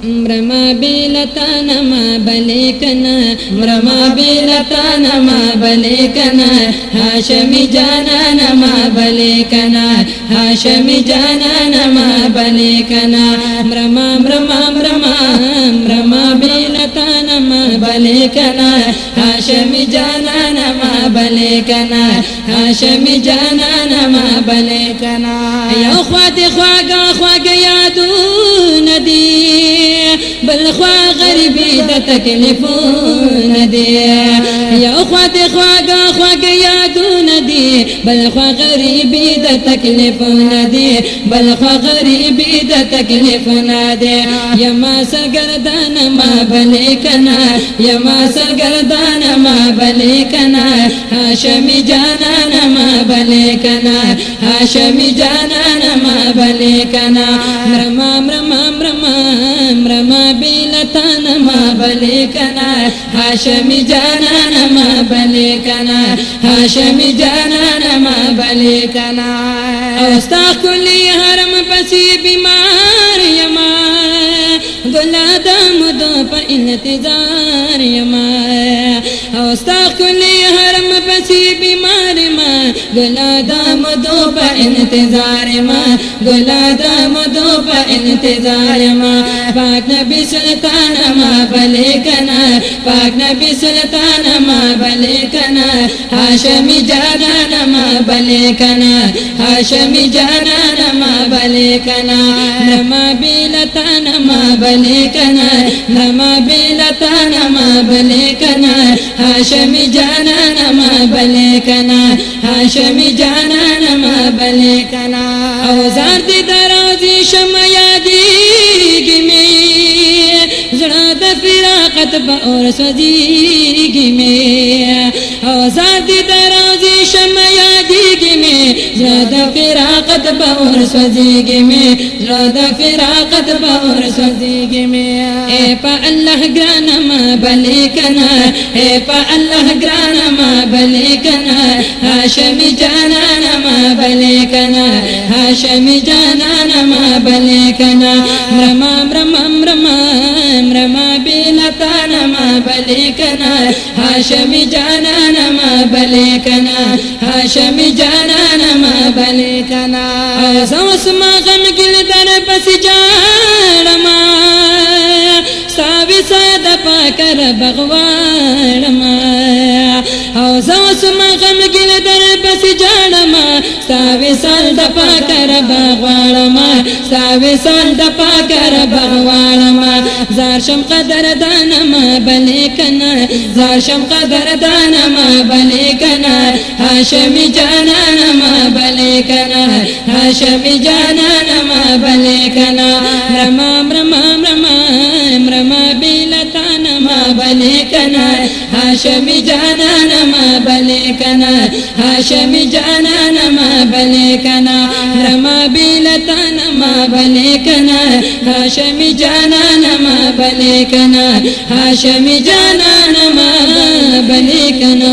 مرما بیلتا ما بلیکنا مرما بیلتا ما بلیکنا هاشمی جانا ما بلیکنا هاشمی جانا ما بلیکنا مرما مرما مرما مرما بیلتا ما بلیکنا هاشمی جانا ما بلیکنا هاشمی جانا ما بلیکنا یو خواتی خواگا یادو ندی بلخوا غریبی د تکلیفون دی یو خواتی خواگا یادون دی بلخوا غریبی د تکلیفون دی بلخوا غریبی د تکلیفون دی یما سرگردان ما بلیکنا یما سرگردان ما بلیکنا هاشمی جانان ما بلیکنا هاشمی جانان ما بلیکنا مرما مرما مرما مرما بیلتا ما بلیکنا هاشمی جانان ما بلیکنا هاشمی جانان ما بلیکنا اوستا کلی حرم پسی بیمار یما گلا دم دو پا انتظار یما اوستا کلی حرم پسی بیمار ما گلا دم دو پا انتظار ما گلا دم دو پا انتظار ما پاک نبی سلطان ما بلیکنا پاک نبی سلطان ما بلیکنا هاشمی جانان ما بلیکنا هاشمی جانان ما بلیکنا مرما بیلتان ما بلیکنا مرما بیلتان ما بلیکنا هاشمی جانان ما بلیکنا هاشمی جانان ما بلیکنا اوزار دی درازی شم یادیگی می زړه د فراقت به اور سوځيږي می اوزار دی درازي شم یادیږي می زړه د فراقت به اور سوځيږي می زړه د فراقت به اور سوځيږي می اے په الله ګران ما بلیکنا اے په الله ګران ما بلیکنا هاشمی جانان ما بلیکنا هاشمی جانان ما بلیکنا مرما مرما مرما مرما بیلتان ما بلیکنا هاشمی جانان ما بلیکنا هاشمی جانان ما بلیکنا اوس ما غم گل در پس جانما ساوی ساد پاکر بغوانما اوس ما غم گل در پس جانما ساوی سال د پاکر بغوانما ساوی سال د پاکر بغوانما زارشم قدر دانما بلیکنا زارشم قدر دانما بلیکنا هاشمی جانان ما بلیکنا هاشمی جانان ما بلیکنا مرما مرما مرما مرما بیلتان ما بلیکنا هاشمی جانان ما بلیکنا هاشمی جانان ما بلیکنا مرما بیلتان ما بلیکنا هاشمی جانان ما بلیکنا هاشمی جانان ما بلیکنا